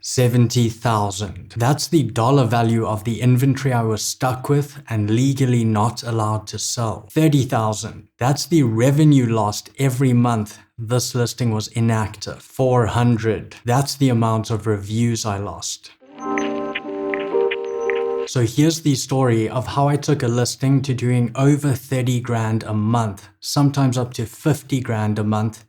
$70,000. That's the dollar value of the inventory I was stuck with and legally not allowed to sell. $30,000. That's the revenue lost every month this listing was inactive. $400. That's the amount of reviews I lost. So here's the story of how I took a listing to doing over 30 grand a month, sometimes up to 50 grand a month.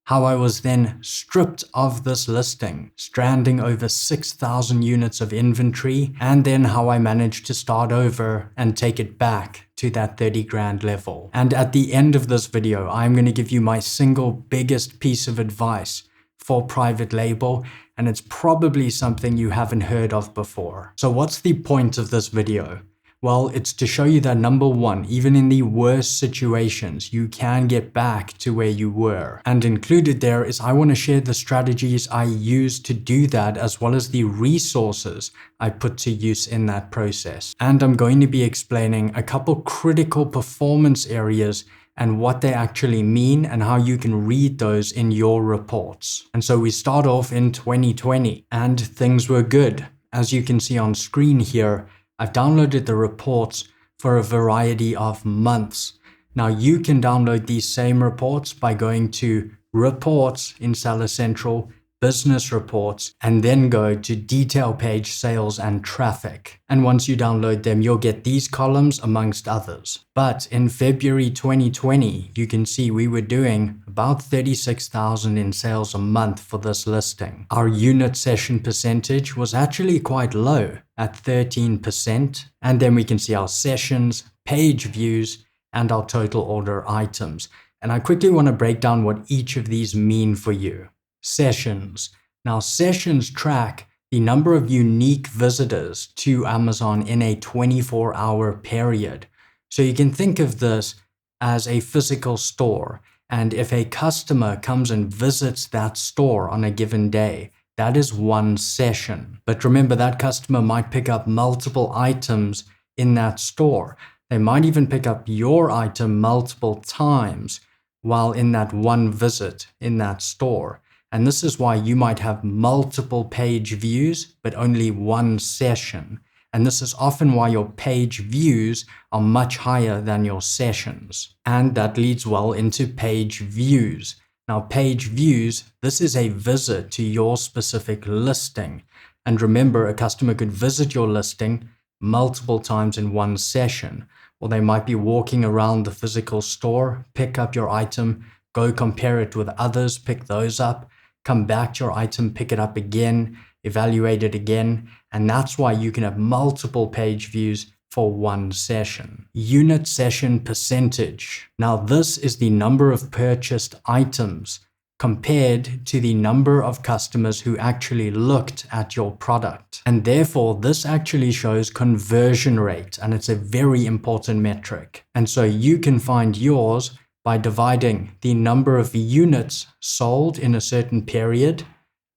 How I was then stripped of this listing, stranding over 6,000 units of inventory, and then how I managed to start over and take it back to that 30 grand level. And at the end of this video, I'm going to give you my single biggest piece of advice for private label, and it's probably something you haven't heard of before. So what's the point of this video? Well, it's to show you that number one, even in the worst situations, you can get back to where you were. And included there is I want to share the strategies I use to do that, as well as the resources I put to use in that process. And I'm going to be explaining a couple critical performance areas and what they actually mean and how you can read those in your reports. And so we start off in 2020 and things were good. As you can see on screen here, I've downloaded the reports for a variety of months. Now you can download these same reports by going to Reports in Seller Central, Business Reports, and then go to Detail Page Sales and Traffic. And once you download them, you'll get these columns amongst others. But in February 2020, you can see we were doing about 36,000 in sales a month for this listing. Our unit session percentage was actually quite low at 13%. And then we can see our sessions, page views, and our total order items. And I quickly want to break down what each of these mean for you. Sessions. Now, sessions track the number of unique visitors to Amazon in a 24-hour period. So you can think of this as a physical store. And if a customer comes and visits that store on a given day, that is one session. But remember, that customer might pick up multiple items in that store. They might even pick up your item multiple times while in that one visit in that store. And this is why you might have multiple page views, but only one session. And this is often why your page views are much higher than your sessions. And that leads well into page views. Now, page views, this is a visit to your specific listing. And remember, a customer could visit your listing multiple times in one session, or they might be walking around the physical store, pick up your item, go compare it with others, pick those up, come back to your item, pick it up again, evaluate it again, and that's why you can have multiple page views for one session. Unit session percentage. Now this is the number of purchased items compared to the number of customers who actually looked at your product. And therefore, this actually shows conversion rate, and it's a very important metric. And so you can find yours by dividing the number of units sold in a certain period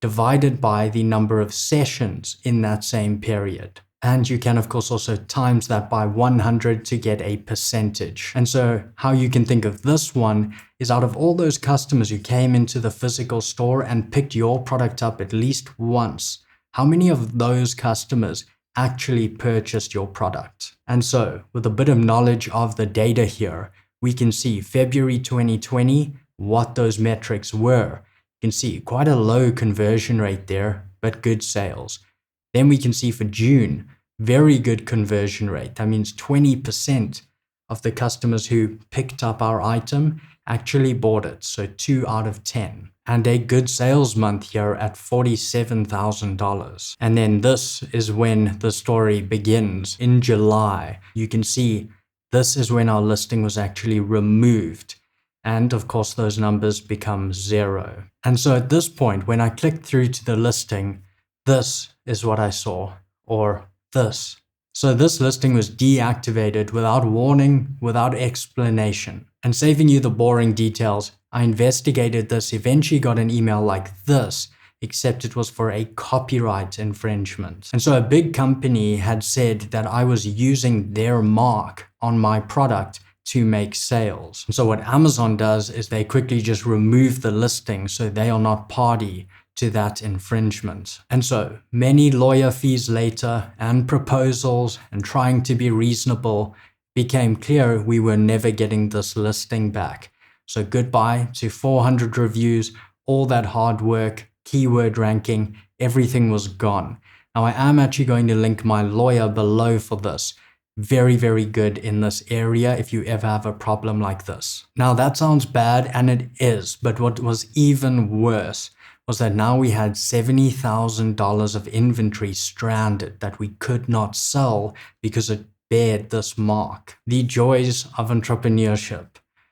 divided by the number of sessions in that same period. And you can, of course, also times that by 100 to get a percentage. And so how you can think of this one is, out of all those customers who came into the physical store and picked your product up at least once, how many of those customers actually purchased your product? And so with a bit of knowledge of the data here, we can see February 2020, what those metrics were. You can see quite a low conversion rate there, but good sales. Then we can see for June, very good conversion rate. That means 20% of the customers who picked up our item actually bought it. So 2 out of 10. And a good sales month here at $47,000. And then this is when the story begins. In July, you can see this is when our listing was actually removed. And of course, those numbers become 0. And so at this point, when I clicked through to the listing, this is what I saw, or this. So this listing was deactivated without warning, without explanation. And saving you the boring details, I investigated this, eventually got an email like this, except it was for a copyright infringement. And so a big company had said that I was using their mark on my product to make sales. And so what Amazon does is they quickly just remove the listing so they are not party to that infringement. And so many lawyer fees later and proposals and trying to be reasonable, became clear we were never getting this listing back. So goodbye to 400 reviews, all that hard work, keyword ranking, everything was gone. Now I am actually going to link my lawyer below for this. Very, very good in this area if you ever have a problem like this. Now that sounds bad, and it is, but what was even worse was that now we had $70,000 of inventory stranded that we could not sell because it bared this mark. The joys of entrepreneurship.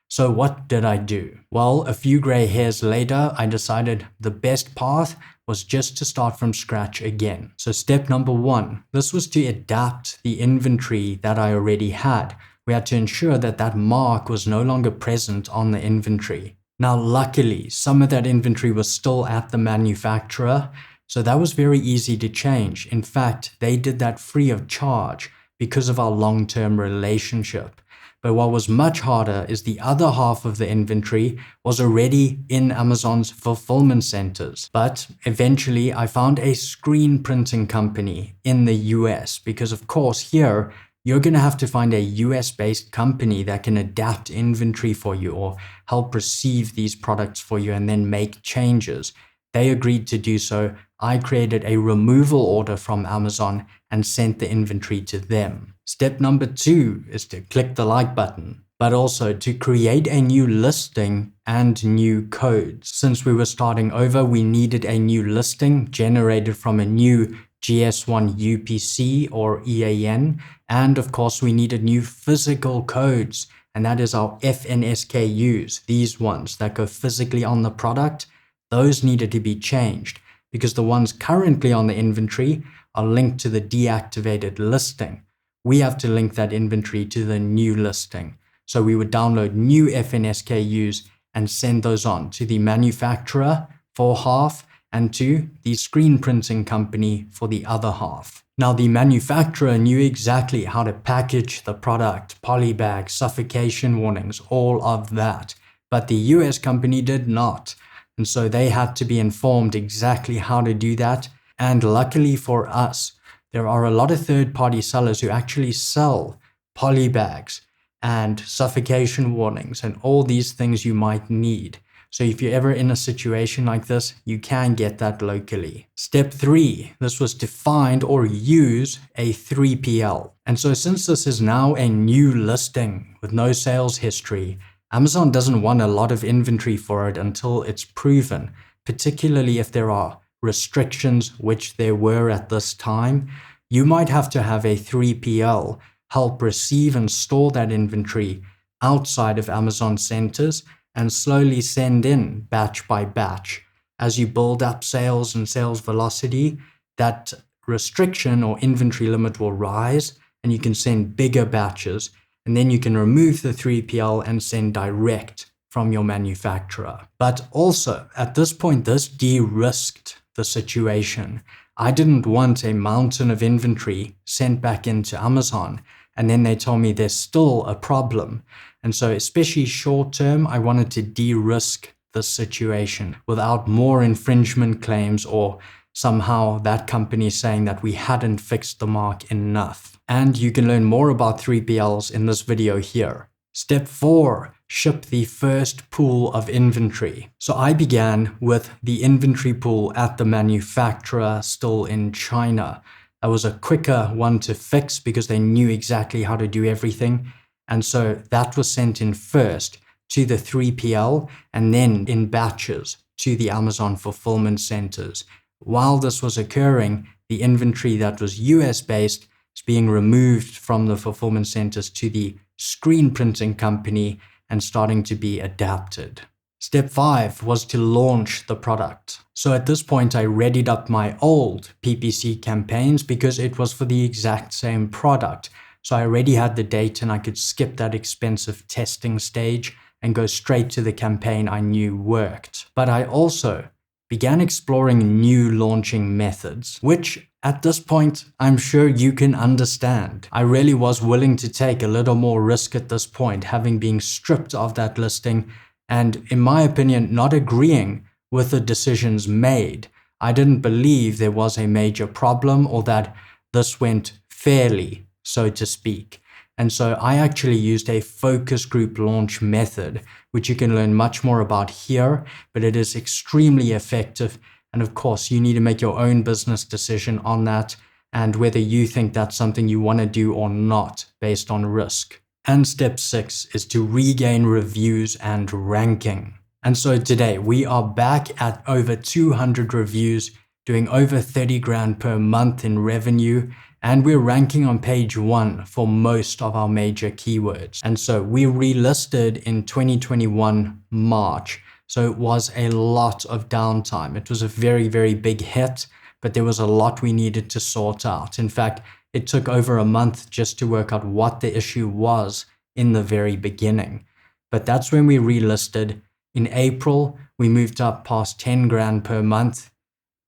So what did I do? Well, a few gray hairs later, I decided the best path was just to start from scratch again. So step number 1, this was to adapt the inventory that I already had. We had to ensure that that mark was no longer present on the inventory. Now, luckily, some of that inventory was still at the manufacturer, so that was very easy to change. In fact, they did that free of charge because of our long-term relationship. But what was much harder is the other half of the inventory was already in Amazon's fulfillment centers. But eventually I found a screen printing company in the US because, of course, here you're going to have to find a US-based company that can adapt inventory for you or help receive these products for you and then make changes. They agreed to do so. I created a removal order from Amazon and sent the inventory to them. Step number 2 is to click the like button, but also to create a new listing and new codes. Since we were starting over, we needed a new listing generated from a new GS1 UPC or EAN, and of course we needed new physical codes, and that is our FNSKUs, these ones that go physically on the product. Those needed to be changed because the ones currently on the inventory are linked to the deactivated listing. We have to link that inventory to the new listing. So we would download new FNSKUs and send those on to the manufacturer for half and to the screen printing company for the other half. Now the manufacturer knew exactly how to package the product, polybags, suffocation warnings, all of that. But the US company did not. And so they had to be informed exactly how to do that. And luckily for us, there are a lot of third-party sellers who actually sell polybags and suffocation warnings and all these things you might need. So if you're ever in a situation like this, you can get that locally. Step 3, this was to find or use a 3PL. And so since this is now a new listing with no sales history, Amazon doesn't want a lot of inventory for it until it's proven, particularly if there are restrictions, which there were at this time. You might have to have a 3PL help receive and store that inventory outside of Amazon centers and slowly send in batch by batch. As you build up sales and sales velocity, that restriction or inventory limit will rise and you can send bigger batches, and then you can remove the 3PL and send direct from your manufacturer. But also, at this point, this de-risked the situation. I didn't want a mountain of inventory sent back into Amazon, and then they told me there's still a problem. And so, especially short term, I wanted to de-risk the situation without more infringement claims or somehow that company saying that we hadn't fixed the mark enough. And you can learn more about 3PLs in this video here. Step 4, ship the first pool of inventory. So I began with the inventory pool at the manufacturer still in China. That was a quicker one to fix because they knew exactly how to do everything. And so that was sent in first to the 3PL and then in batches to the Amazon fulfillment centers. While this was occurring, the inventory that was US based is being removed from the fulfillment centers to the screen printing company and starting to be adapted. Step 5 was to launch the product. So at this point, I readied up my old PPC campaigns because it was for the exact same product. So I already had the date and I could skip that expensive testing stage and go straight to the campaign I knew worked. But I also began exploring new launching methods, which at this point, I'm sure you can understand. I really was willing to take a little more risk at this point, having been stripped of that listing and, in my opinion, not agreeing with the decisions made. I didn't believe there was a major problem or that this went fairly, so to speak. And so I actually used a focus group launch method, which you can learn much more about here, but it is extremely effective. And of course, you need to make your own business decision on that and whether you think that's something you want to do or not based on risk. And step 6 is to regain reviews and ranking. And so today we are back at over 200 reviews, doing over 30 grand per month in revenue, and we're ranking on page 1 for most of our major keywords. And so we relisted in 2021 March. So it was a lot of downtime. It was a very, very big hit, but there was a lot we needed to sort out. In fact, it took over a month just to work out what the issue was in the very beginning. But that's when we relisted. In April, we moved up past 10 grand per month.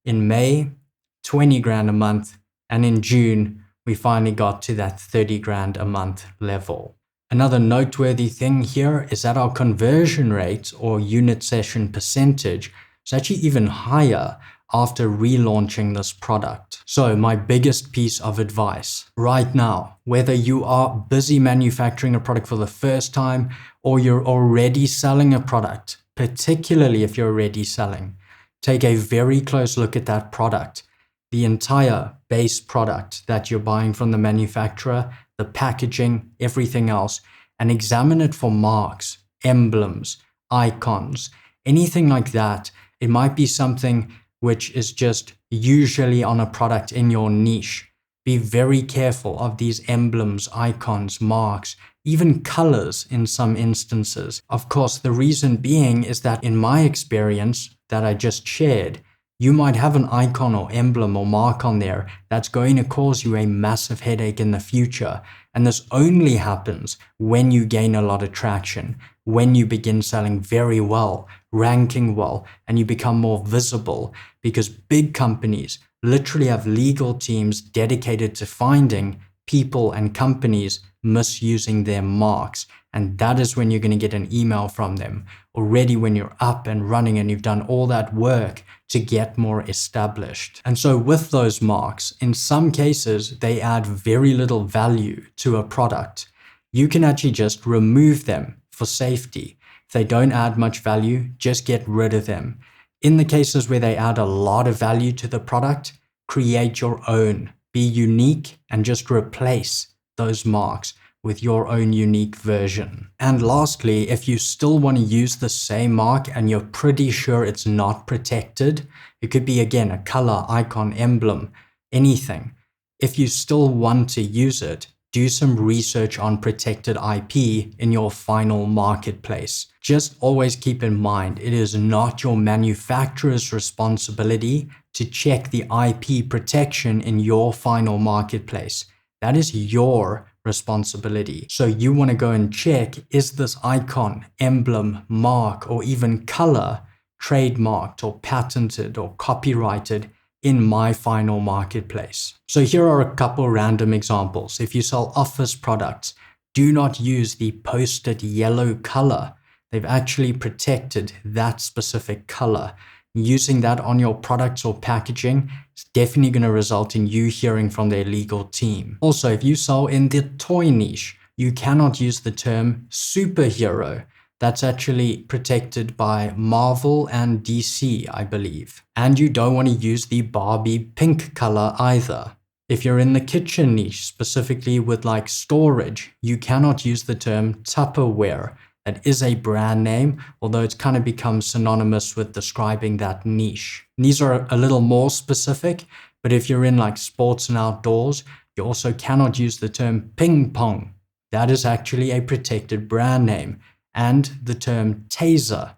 In May, 20 grand a month. And in June, we finally got to that 30 grand a month level. Another noteworthy thing here is that our conversion rate or unit session percentage is actually even higher after relaunching this product. So my biggest piece of advice right now, whether you are busy manufacturing a product for the first time or you're already selling a product, particularly if you're already selling, take a very close look at that product. The entire base product that you're buying from the manufacturer, the packaging, everything else, and examine it for marks, emblems, icons, anything like that. It might be something which is just usually on a product in your niche. Be very careful of these emblems, icons, marks, even colors in some instances. Of course, the reason being is that in my experience that I just shared, you might have an icon or emblem or mark on there that's going to cause you a massive headache in the future. And this only happens when you gain a lot of traction, when you begin selling very well, ranking well, and you become more visible, because big companies literally have legal teams dedicated to finding people and companies misusing their marks. And that is when you're going to get an email from them. Already when you're up and running and you've done all that work to get more established. And so with those marks, in some cases, they add very little value to a product. You can actually just remove them for safety. If they don't add much value, just get rid of them. In the cases where they add a lot of value to the product, create your own. Be unique and just replace those marks with your own unique version. And lastly, if you still want to use the same mark and you're pretty sure it's not protected, it could be again a color, icon, emblem, anything. If you still want to use it, do some research on protected IP in your final marketplace. Just always keep in mind, it is not your manufacturer's responsibility to check the IP protection in your final marketplace. That is your responsibility. So you want to go and check, is this icon, emblem, mark, or even color trademarked or patented or copyrighted in my final marketplace? So here are a couple random examples. If you sell office products, do not use the posted yellow color. They've actually protected that specific color. Using that on your products or packaging is definitely going to result in you hearing from their legal team. Also, if you sell in the toy niche, you cannot use the term superhero. That's actually protected by Marvel and DC, I believe. And you don't want to use the Barbie pink color either. If you're in the kitchen niche, specifically with like storage, you cannot use the term Tupperware. That is a brand name, although it's kind of become synonymous with describing that niche. And these are a little more specific, but if you're in like sports and outdoors, you also cannot use the term ping pong. That is actually a protected brand name. And the term taser.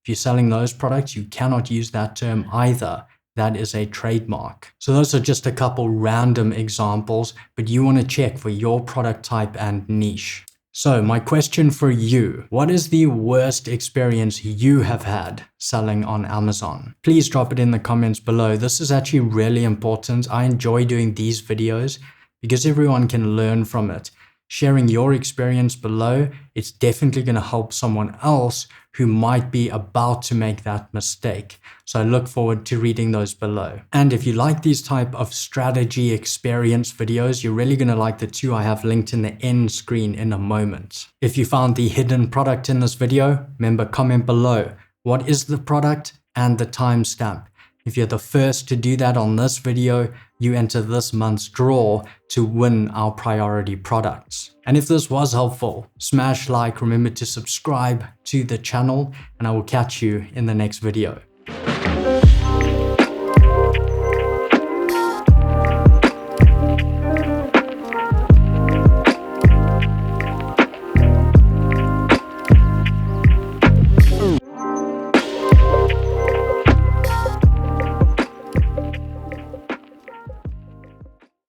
If you're selling those products, you cannot use that term either. That is a trademark. So those are just a couple random examples, but you want to check for your product type and niche. So my question for you, what is the worst experience you have had selling on Amazon? Please drop it in the comments below. This is actually really important. I enjoy doing these videos because everyone can learn from it. Sharing your experience below, it's definitely going to help someone else who might be about to make that mistake. So I look forward to reading those below. And if you like these type of strategy experience videos, you're really going to like the two I have linked in the end screen in a moment. If you found the hidden product in this video, remember, comment below what is the product and the timestamp. If you're the first to do that on this video, you enter this month's draw to win our priority products. And if this was helpful, smash like, remember to subscribe to the channel, and I will catch you in the next video.